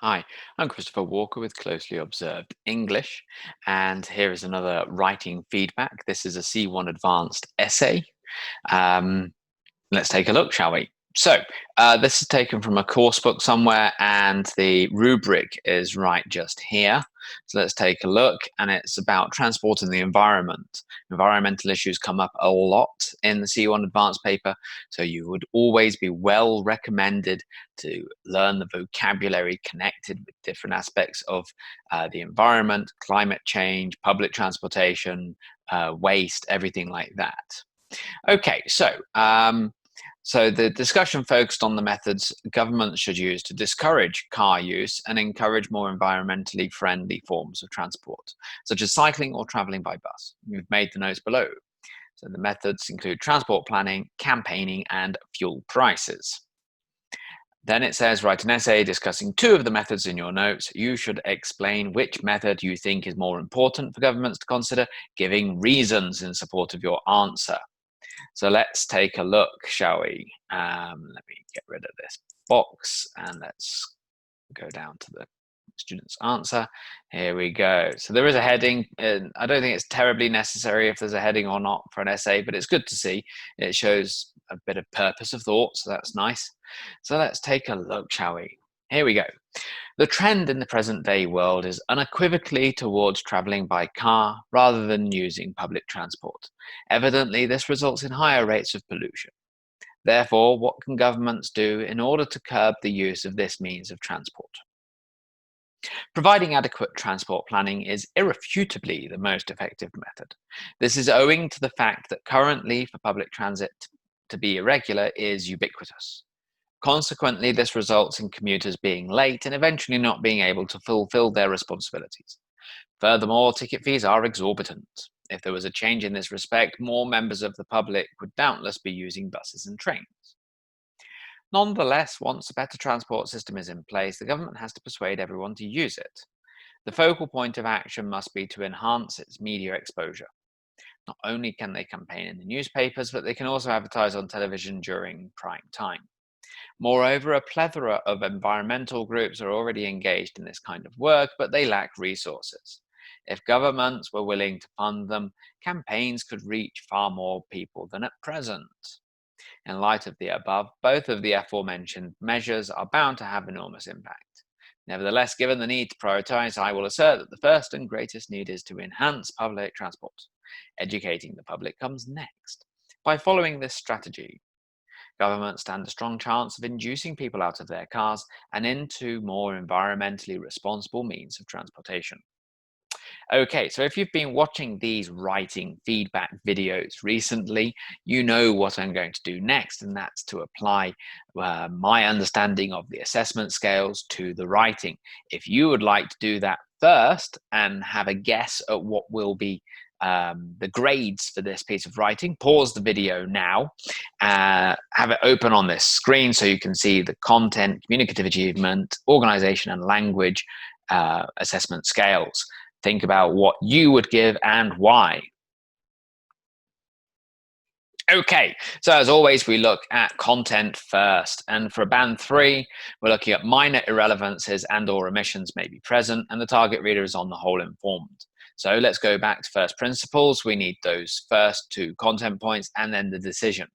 Hi, I'm Christopher Walker with Closely Observed English, and here is another writing feedback. This is a C1 Advanced essay. Um, let's take a look, shall we? So, this is taken from a course book somewhere, and the rubric is right just here. So let's take a look, and it's about transport and the environment. Environmental issues come up a lot in the C1 Advanced paper, so you would always be well recommended to learn the vocabulary connected with different aspects of the environment, climate change, public transportation, waste, everything like that. Okay, so the discussion focused on the methods governments should use to discourage car use and encourage more environmentally friendly forms of transport, such as cycling or traveling by bus. We've made the notes below. So the methods include transport planning, campaigning, and fuel prices. Then it says, write an essay discussing two of the methods in your notes. You should explain which method you think is more important for governments to consider, giving reasons in support of your answer. So let's take a look, shall we? Let me get rid of this box and let's go down to the student's answer. Here we go. So there is a heading. And I don't think it's terribly necessary if there's a heading or not for an essay, but it's good to see. It shows a bit of purpose of thought, so that's nice. So let's take a look, shall we? Here we go. The trend in the present day world is unequivocally towards travelling by car rather than using public transport. Evidently, this results in higher rates of pollution. Therefore, what can governments do in order to curb the use of this means of transport? Providing adequate transport planning is irrefutably the most effective method. This is owing to the fact that currently for public transit to be irregular is ubiquitous. Consequently, this results in commuters being late and eventually not being able to fulfill their responsibilities. Furthermore, ticket fees are exorbitant. If there was a change in this respect, more members of the public would doubtless be using buses and trains. Nonetheless, once a better transport system is in place, the government has to persuade everyone to use it. The focal point of action must be to enhance its media exposure. Not only can they campaign in the newspapers, but they can also advertise on television during prime time. Moreover, a plethora of environmental groups are already engaged in this kind of work, but they lack resources. If governments were willing to fund them, campaigns could reach far more people than at present. In light of the above, both of the aforementioned measures are bound to have enormous impact. Nevertheless, given the need to prioritize, I will assert that the first and greatest need is to enhance public transport. Educating the public comes next. By following this strategy, governments stand a strong chance of inducing people out of their cars and into more environmentally responsible means of transportation. Okay, so if you've been watching these writing feedback videos recently, you know what I'm going to do next, and that's to apply my understanding of the assessment scales to the writing. If you would like to do that first and have a guess at what will be the grades for this piece of writing, pause the video now, have it open on this screen so you can see the content, communicative achievement, organization, and language assessment scales. Think about what you would give and why. Okay, so as always, we look at content first. And for band 3, we're looking at minor irrelevances and or omissions may be present, and the target reader is on the whole informed. So let's go back to first principles. We need those first two content points and then the decision.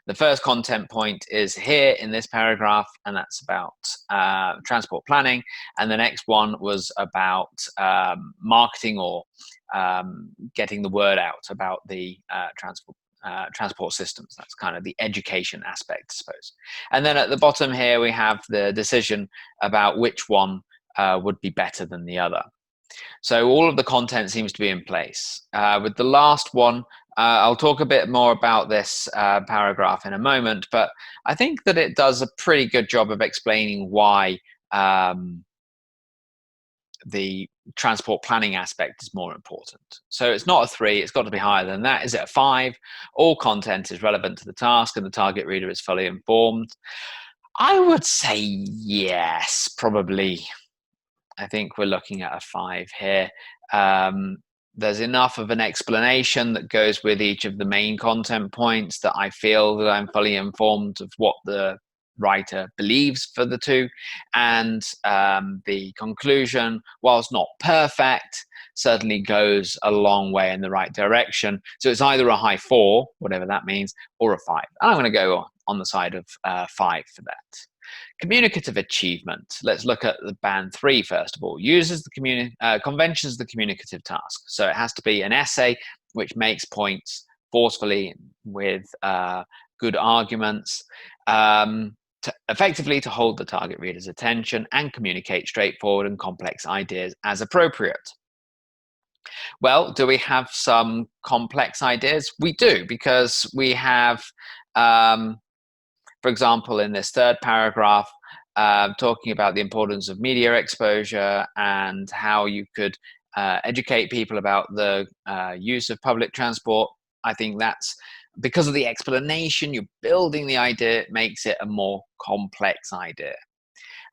The first content point is here in this paragraph, and that's about transport planning. And the next one was about marketing or getting the word out about the transport systems. That's kind of the education aspect, I suppose. And then at the bottom here, we have the decision about which one would be better than the other. So all of the content seems to be in place. With the last one, I'll talk a bit more about this paragraph in a moment, but I think that it does a pretty good job of explaining why the transport planning aspect is more important. So it's not a 3, it's got to be higher than that. Is it a 5? All content is relevant to the task and the target reader is fully informed. I would say yes, probably. I think we're looking at a 5 here. There's enough of an explanation that goes with each of the main content points that I feel that I'm fully informed of what the writer believes for the two, and the conclusion, whilst not perfect, certainly goes a long way in the right direction. So it's either a high 4, whatever that means, or a 5. I'm going to go on the side of 5 for that. Communicative achievement. Let's look at the band 3 first of all. Uses the conventions the communicative task. So it has to be an essay which makes points forcefully with good arguments, effectively to hold the target reader's attention and communicate straightforward and complex ideas as appropriate. Well, do we have some complex ideas? We do, because we have, for example, in this third paragraph, talking about the importance of media exposure and how you could educate people about the use of public transport. I think that's because of the explanation, you're building the idea, it makes it a more complex idea.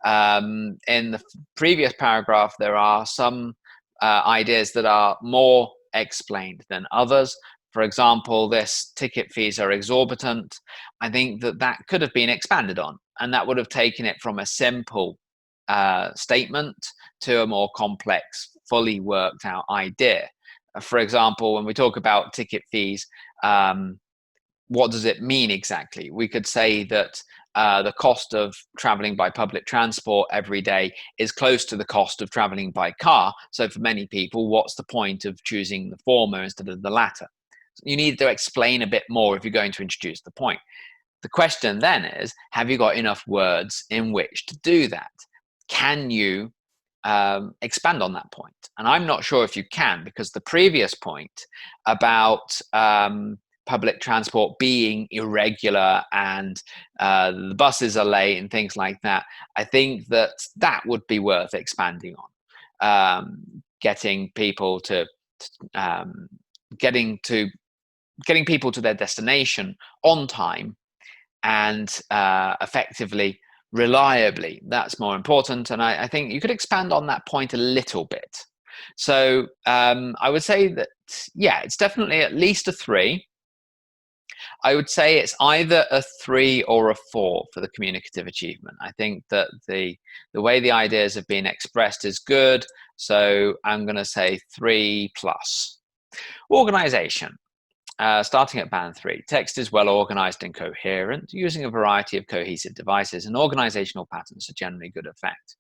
In the previous paragraph, there are some ideas that are more explained than others. For example, this ticket fees are exorbitant. I think that could have been expanded on, and that would have taken it from a simple statement to a more complex, fully worked out idea. For example, when we talk about ticket fees, what does it mean exactly? We could say that the cost of traveling by public transport every day is close to the cost of traveling by car. So for many people, what's the point of choosing the former instead of the latter? You need to explain a bit more if you're going to introduce the point. The question then is, have you got enough words in which to do that? Can you expand on that point? And I'm not sure if you can, because the previous point about public transport being irregular and the buses are late and things like that, I think that would be worth expanding on. Getting people to getting people to their destination on time and effectively, reliably. That's more important. And I think you could expand on that point a little bit. So I would say that, yeah, it's definitely at least a 3. I would say it's either a 3 or a 4 for the communicative achievement. I think that the way the ideas have been expressed is good. So I'm going to say 3+. Organization. Starting at band 3, text is well organized and coherent, using a variety of cohesive devices, and organizational patterns are generally good effect.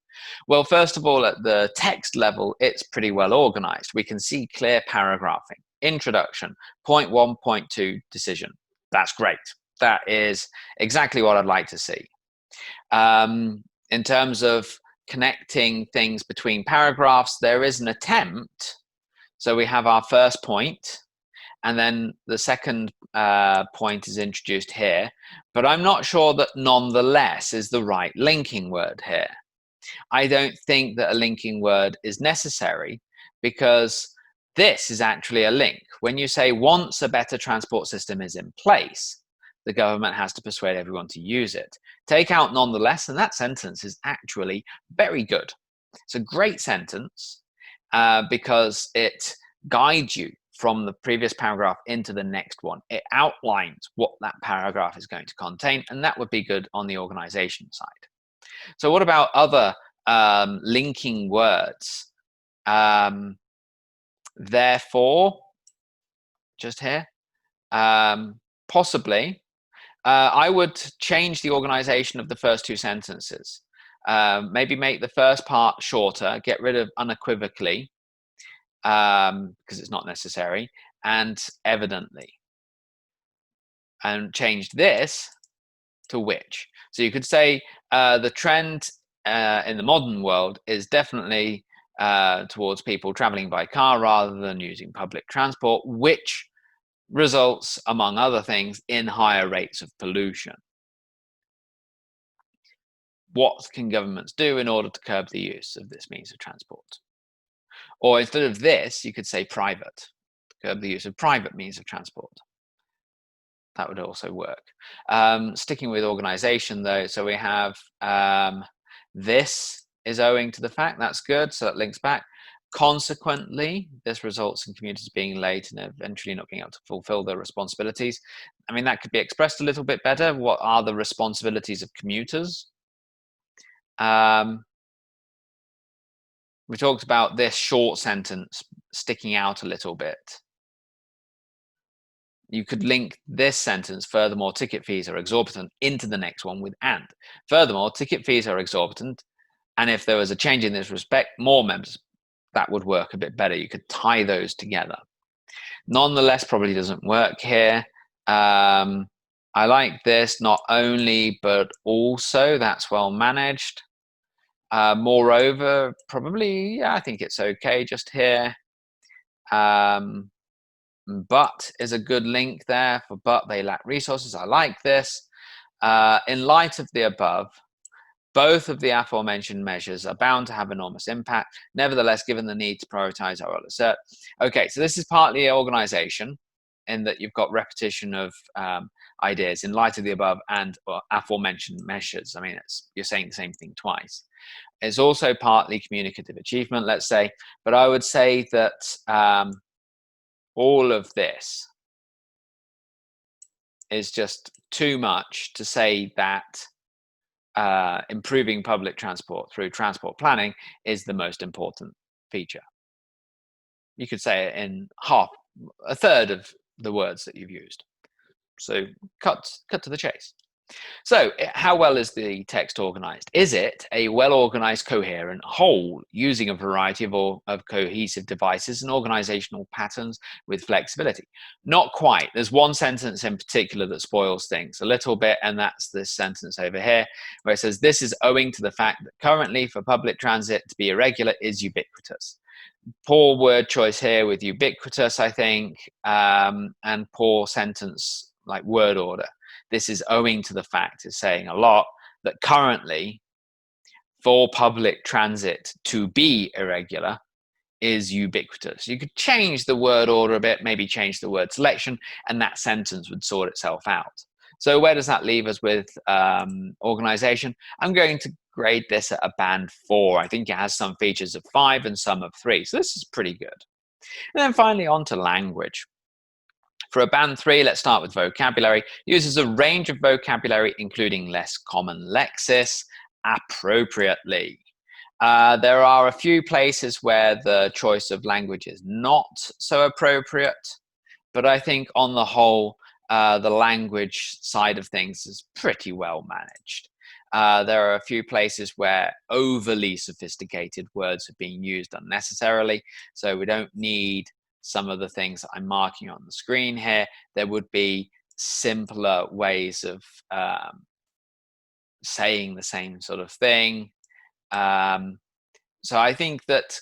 Well, first of all, at the text level, it's pretty well organized. We can see clear paragraphing. Introduction, point 1, point 2, decision. That's great. That is exactly what I'd like to see. In terms of connecting things between paragraphs, there is an attempt. So we have our first point, and then the second point is introduced here, but I'm not sure that nonetheless is the right linking word here. I don't think that a linking word is necessary, because this is actually a link. When you say once a better transport system is in place, the government has to persuade everyone to use it. Take out nonetheless, and that sentence is actually very good. It's a great sentence because it guides you from the previous paragraph into the next one. It outlines what that paragraph is going to contain, and that would be good on the organization side. So what about other linking words? Therefore, just here, possibly, I would change the organization of the first 2 sentences. Maybe make the first part shorter, get rid of unequivocally, because it's not necessary, and evidently, and change this to which. So you could say the trend in the modern world is definitely towards people traveling by car rather than using public transport, which results, among other things, in higher rates of pollution. What can governments do in order to curb the use of this means of transport? Or instead of this, you could say private, curb the use of private means of transport. That would also work. Sticking with organization though, so we have this is owing to the fact, that's good, so that links back. Consequently, this results in commuters being late and eventually not being able to fulfill their responsibilities. I mean, that could be expressed a little bit better. What are the responsibilities of commuters? We talked about this short sentence sticking out a little bit. You could link this sentence, furthermore, ticket fees are exorbitant, into the next one with and. Furthermore, ticket fees are exorbitant, and if there was a change in this respect, more members, that would work a bit better. You could tie those together. Nonetheless, probably doesn't work here. I like this, not only, but also, that's well managed. Moreover, probably, yeah, I think it's okay just here. But is a good link there for but they lack resources. I like this. In light of the above, both of the aforementioned measures are bound to have enormous impact. Nevertheless, given the need to prioritize, I will assert. Okay, so this is partly organization in that you've got repetition of ideas in light of the above and aforementioned measures. I mean, you're saying the same thing twice. It's also partly communicative achievement, let's say, but I would say that all of this is just too much to say that improving public transport through transport planning is the most important feature. You could say it in a third of the words that you've used. So cut to the chase. So how well is the text organized? Is it a well-organized, coherent whole using a variety of cohesive devices and organizational patterns with flexibility? Not quite. There's one sentence in particular that spoils things a little bit, and that's this sentence over here, where it says, this is owing to the fact that currently for public transit to be irregular is ubiquitous. Poor word choice here with ubiquitous, I think, and poor sentence like word order. This is owing to the fact, it's saying a lot, that currently for public transit to be irregular is ubiquitous. You could change the word order a bit, maybe change the word selection, and that sentence would sort itself out. So where does that leave us with organization? I'm going to grade this at a band 4. I think it has some features of 5 and some of 3. So this is pretty good. And then finally on to language. For a band 3, let's start with vocabulary. Uses a range of vocabulary, including less common lexis, appropriately. There are a few places where the choice of language is not so appropriate, but I think on the whole, the language side of things is pretty well managed. There are a few places where overly sophisticated words are being used unnecessarily, so we don't need some of the things that I'm marking on the screen here. There would be simpler ways of saying the same sort of thing. So I think that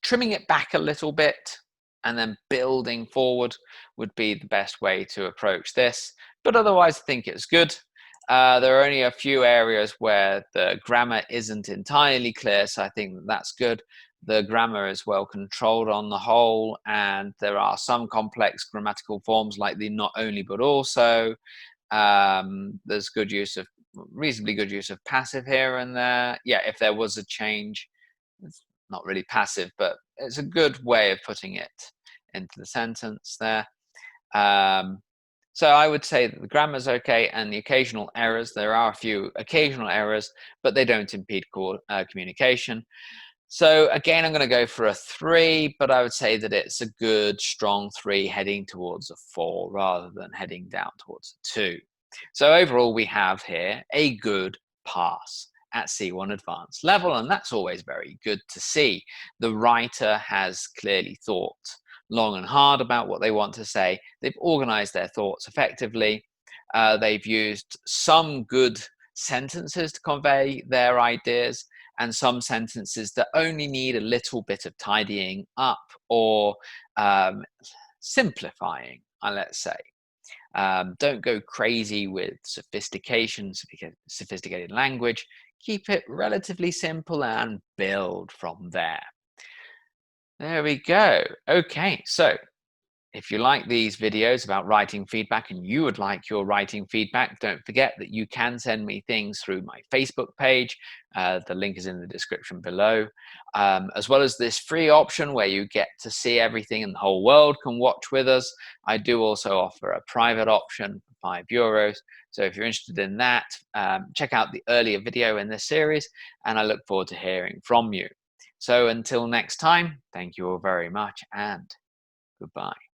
trimming it back a little bit and then building forward would be the best way to approach this. But otherwise, I think it's good. There are only a few areas where the grammar isn't entirely clear, so I think that's good. The grammar is well controlled on the whole, and there are some complex grammatical forms like the not only but also. There's reasonably good use of passive here and there. Yeah, if there was a change, it's not really passive, but it's a good way of putting it into the sentence there. So I would say that the grammar's okay, and the occasional errors, there are a few occasional errors, but they don't impede communication. So again, I'm going to go for a 3, but I would say that it's a good, strong 3 heading towards a 4 rather than heading down towards a 2. So overall, we have here a good pass at C1 advanced level, and that's always very good to see. The writer has clearly thought long and hard about what they want to say. They've organized their thoughts effectively. They've used some good sentences to convey their ideas, and some sentences that only need a little bit of tidying up or simplifying, let's say. Don't go crazy with sophisticated language. Keep it relatively simple and build from there. There we go. Okay, so If you like these videos about writing feedback and you would like your writing feedback, don't forget that you can send me things through my Facebook page. The link is in the description below, as well as this free option where you get to see everything and the whole world can watch with us. I do also offer a private option for €5. So if you're interested in that, check out the earlier video in this series, and I look forward to hearing from you. So until next time, thank you all very much and goodbye.